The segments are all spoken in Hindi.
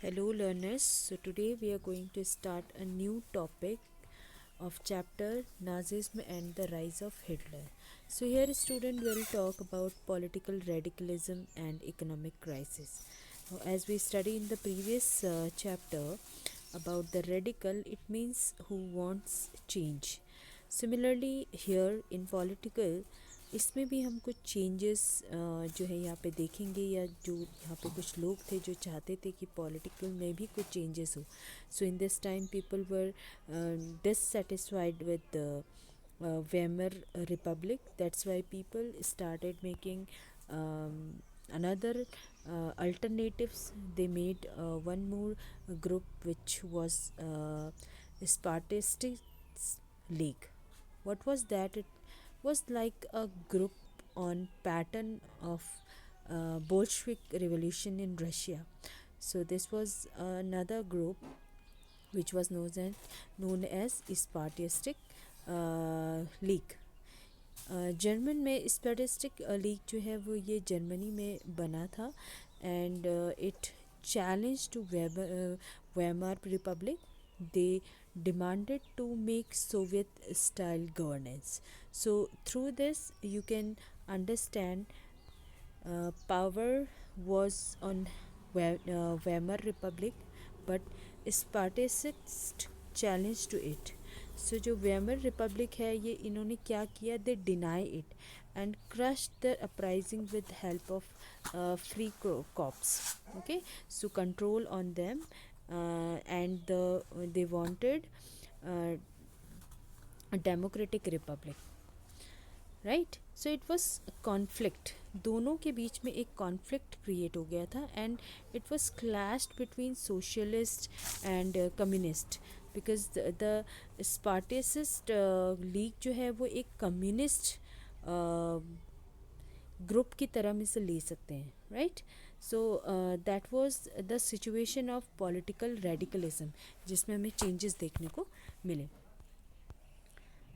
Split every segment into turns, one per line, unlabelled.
Hello learners, so today we are going to start a new topic of chapter Nazism and the rise of Hitler. So here student will talk about political radicalism and economic crisis. As we study in the previous chapter about the radical, it means who wants change. Similarly here in political, इसमें भी हम कुछ चेंजेस जो है यहाँ पे देखेंगे, या जो यहाँ पे कुछ लोग थे जो चाहते थे कि पॉलिटिकल में भी कुछ चेंजेस हो. So in this time people were dissatisfied with the Weimar Republic. That's why people started making another alternatives. They made one more group which was Spartacist League. What was that? It was like a group on pattern of Bolshevik revolution in Russia. So this was another group which was known as Spartistic League. German में स्पेटिस्टिक लीग जो है वो ये जर्मनी में बना था, and it challenge to Weimar republic. They demanded to make Soviet style governance. So through this you can understand power was on Weimar Republic, but Spartacist challenge to it. So जो वेमर रिपब्लिक है ये इन्होंने क्या किया, they deny it and crush the uprising with help of free corps. Okay, so control on them and they wanted uh, a democratic republic, right. So it was conflict, दोनों के बीच में एक कॉन्फ्लिक्ट क्रिएट हो गया था, and it was clashed between socialist and communist, because the Spartacist league जो है वो एक कम्युनिस्ट ग्रुप की तरह में से ले सकते हैं, right. So that was the situation of political radicalism, जिसमें हमें चेंजेस देखने को मिले.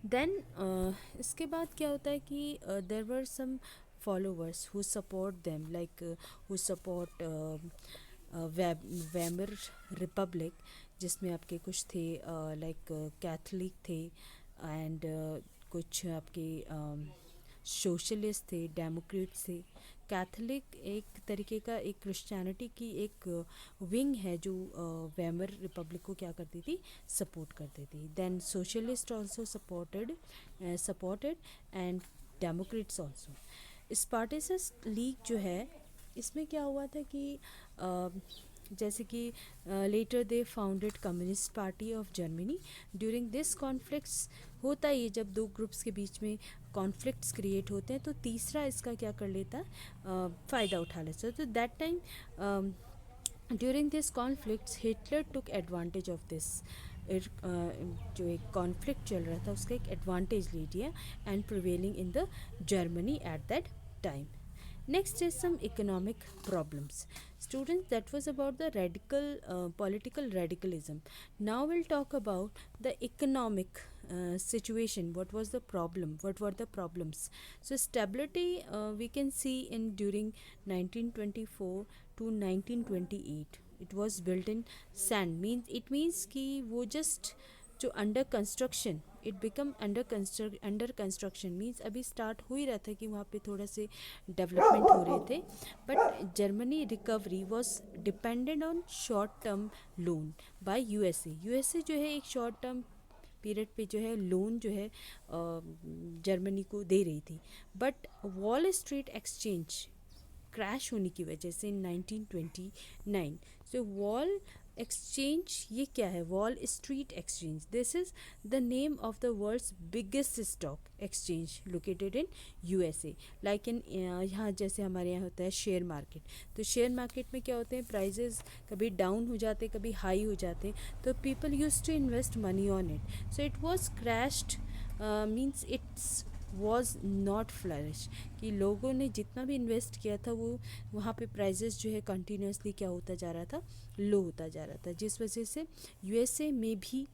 देन इसके बाद क्या होता है कि there were some followers who support them, like who support Weimar republic, जिसमें आपके कुछ थे लाइक कैथलिक थे, एंड कुछ आपके सोशलिस्ट थे, डेमोक्रेट्स थे. कैथलिक एक तरीके का एक क्रिश्चियनिटी की एक विंग है जो वेमर रिपब्लिक को क्या करती थी, सपोर्ट करती थी. Then socialist also supported and democrats also. Spartacist league जो है इसमें क्या हुआ था कि जैसे कि later they founded communist party of Germany. During this conflicts होता ही है, जब दो ग्रुप्स के बीच में कॉन्फ्लिक्ट्स क्रिएट होते हैं तो तीसरा इसका क्या कर लेता है, फ़ायदा उठा लेता है. तो that time during this conflicts Hitler took advantage of this. जो एक कॉन्फ्लिक्ट चल रहा था उसका एक एडवांटेज ले लिया, and prevailing in the Germany at that time. Next is some economic problems. Students, that was about the political radicalism. Now we'll talk about the economic situation. What was the problem? What were the problems? So stability we can see in during 1924 to 1928. It was built in sand. It means कि वो just जो under construction, it become under construction means अभी स्टार्ट हो ही रहा था कि वहाँ पे थोड़ा से डेवलपमेंट हो रहे थे. But Germany recovery was dependent on short term loan by USA जो है एक शॉर्ट टर्म पीरियड पे जो है लोन जो है जर्मनी को दे रही थी. But wall Street exchange crash होने की वजह से 1929. सो वॉल एक्सचेंज ये क्या है, Wall Street exchange, this is the name of the world's biggest stock exchange located in USA. Like in यहाँ जैसे हमारे यहाँ होता है शेयर मार्केट. तो शेयर मार्केट में क्या होते हैं, प्राइजेस कभी डाउन हो जाते कभी हाई हो जाते, तो people use to invest money on it. So it was crashed, means it's was not flourish, कि लोगों ने जितना भी इन्वेस्ट किया था वो वहाँ पे प्राइजेस जो है कंटिन्यूसली क्या होता जा रहा था, लो होता जा रहा था, जिस वजह से यूएसए में भी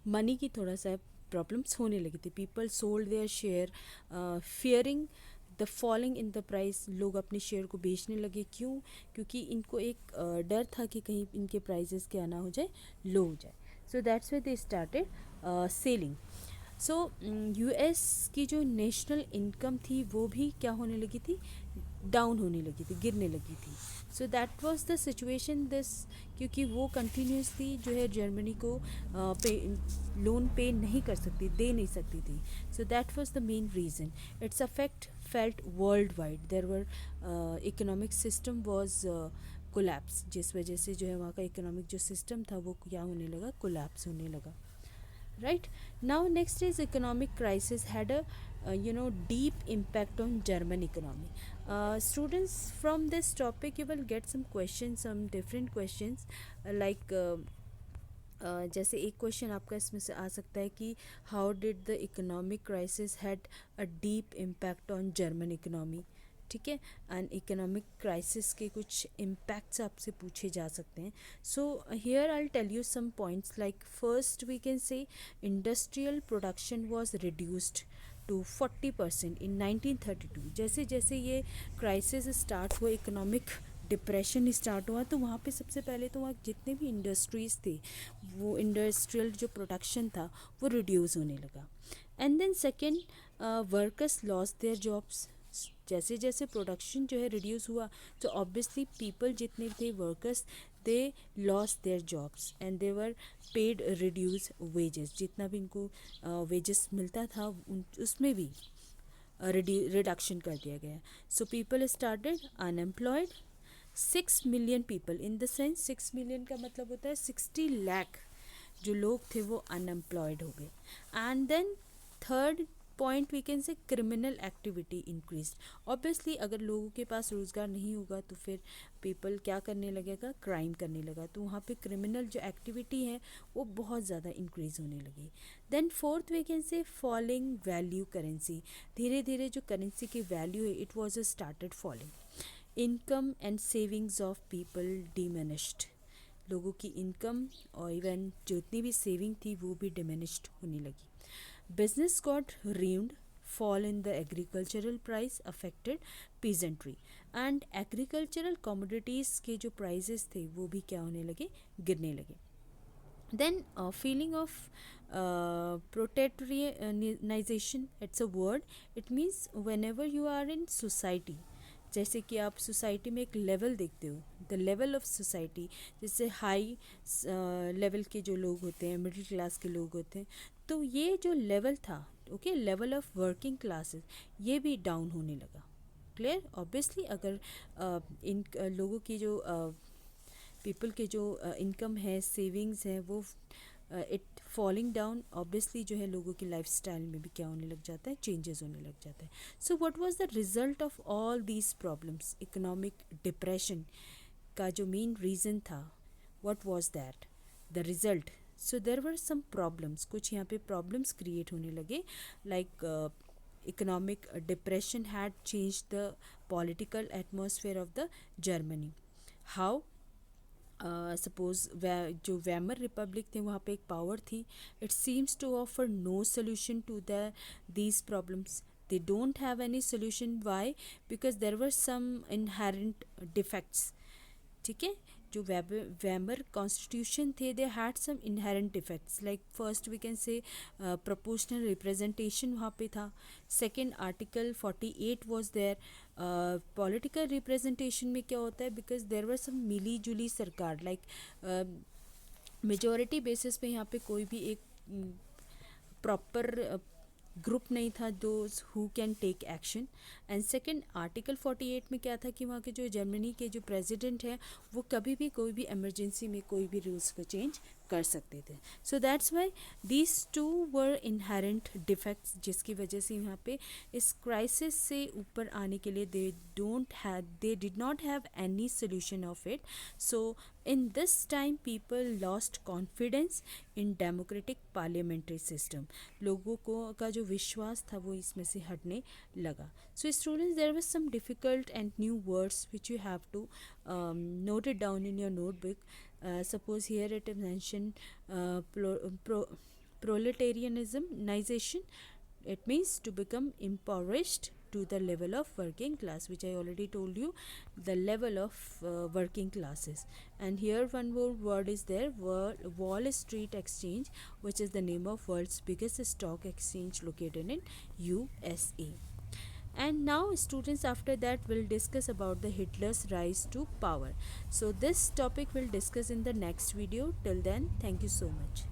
मनी की थोड़ा सा प्रॉब्लम्स होने लगी थी. People sold their share fearing the falling in the price, लोग अपने शेयर को बेचने लगे। क्यों? क्योंकि इनको एक डर था कि कहीं इनके प्राइजेस क्या ना हो जाए, लो हो जाए। So that's why they started selling. So US की जो नेशनल इनकम थी वो भी क्या होने लगी थी, डाउन होने लगी थी, गिरने लगी थी। So that was the situation this, क्योंकि वो कंटिन्यूसली जो है जर्मनी को पे लोन पे नहीं कर सकती, दे नहीं सकती थी। So that was the main reason. It's affect felt world wide, there were economic system was collapse, जिस वजह से जो है वहाँ का इकोनॉमिक जो सिस्टम था वो क्या होने लगा, कोलैप्स होने लगा। Right now, next is economic crisis had a deep impact on German economy. Students, from this topic you will get some questions, some different questions, like जैसे एक क्वेश्चन आपका इसमें से आ सकता है कि how did the economic crisis had a deep impact on German economy. ठीक है, एंड इकोनॉमिक क्राइसिस के कुछ इम्पैक्ट्स आपसे पूछे जा सकते हैं। So here I tell you some points, like first we can say industrial production was reduced to 40% in 1932। जैसे जैसे ये क्राइसिस स्टार्ट हुआ, इकोनॉमिक डिप्रेशन स्टार्ट हुआ, तो वहाँ पे सबसे पहले तो वहाँ जितने भी इंडस्ट्रीज़ थे, वो इंडस्ट्रियल जो प्रोडक्शन था वो रिड्यूस होने लगा। And then second, workers loss their jobs. जैसे जैसे प्रोडक्शन जो है रिड्यूस हुआ, तो ऑब्वियसली पीपल जितने थे workers, they loss their jobs and they were paid reduce wages. जितना भी इनको वेजेस मिलता था उसमें भी रिडक्शन कर दिया गया। So people started unemployed. 6 million people, in the sense 6 million का मतलब होता है 60 लाख जो लोग थे वो अनएम्प्लॉयड हो गए। And then third point we can say criminal activity increase. Obviously अगर लोगों के पास रोज़गार नहीं होगा तो फिर पीपल क्या करने लगेगा, क्राइम करने लगा, तो वहाँ पे क्रिमिनल जो एक्टिविटी है वो बहुत ज़्यादा इंक्रीज होने लगी। Then fourth we can say falling value currency. धीरे धीरे जो करेंसी की वैल्यू है it was started falling. Income and savings of people diminished. लोगों की इनकम और इवन जितनी भी सेविंग थी वो भी डिमिनिश्ड होने लगी। Business got ruined, fall in the agricultural price affected peasantry, and agricultural commodities के जो प्राइजेस थे वो भी क्या होने लगे, गिरने लगे। Then feeling of proletarianization, it's a word, it means whenever you are in society, जैसे कि आप सोसाइटी में एक लेवल देखते हो, द लेवल ऑफ सोसाइटी, जैसे हाई लेवल के जो लोग होते हैं, मिडिल क्लास के लोग होते हैं, तो ये जो लेवल था, okay, level of working classes, ये भी डाउन होने लगा। क्लियर? ऑब्वियसली अगर इन लोगों की जो पीपल के जो इनकम है, सेविंग्स हैं, वो इट फॉलिंग डाउन, ऑब्वियसली जो है लोगों की लाइफ स्टाइल में भी क्या होने लग जाता है, चेंजेस होने लग जाता है। So what was the result of all these problems? Economic depression का जो मेन रीज़न था, what was that the result? So there were some problems, कुछ यहाँ पे प्रॉब्लम्स क्रिएट होने लगे, like economic depression had change the political atmosphere of the Germany. How? Suppose जो वैमर रिपब्लिक थे वहाँ पे एक पावर थी, it seems to offer no solution to the these problems. They don't have any solution. Why? Because there were some inherent defects. ठीक है, जो वैमर कॉन्स्टिट्यूशन थे, they had some inherent defects, like first we can say proportional representation वहाँ पे था। Second, article 48 was there. Political representation में क्या होता है, बिकॉज देर वर सम मिली जुली सरकार, लाइक मेजॉरिटी बेसिस पे यहाँ पे कोई भी एक प्रॉपर ग्रुप नहीं था those who can take action. And second, article 48 में क्या था कि वहाँ के जो जर्मनी के जो प्रेसिडेंट हैं वो कभी भी कोई भी इमरजेंसी में कोई भी रूल्स को चेंज कर सकते थे। So that's why these two were inherent defects, जिसकी वजह से यहाँ पे इस क्राइसिस से ऊपर आने के लिए they did not have any solution of it. So in this time people lost confidence in democratic parliamentary system. लोगों को का जो विश्वास था वो इसमें से हटने लगा। So students, there was some difficult and new words which you have to note it down in your notebook. Suppose here it is mentioned proletarianism. It means to become impoverished, to the level of working class, which I already told you, the level of working classes. And here one more word is there, Wall Street Exchange, which is the name of world's biggest stock exchange located in USA. And now students after that will discuss about the Hitler's rise to power. So this topic will discuss in the next video. Till then, thank you so much.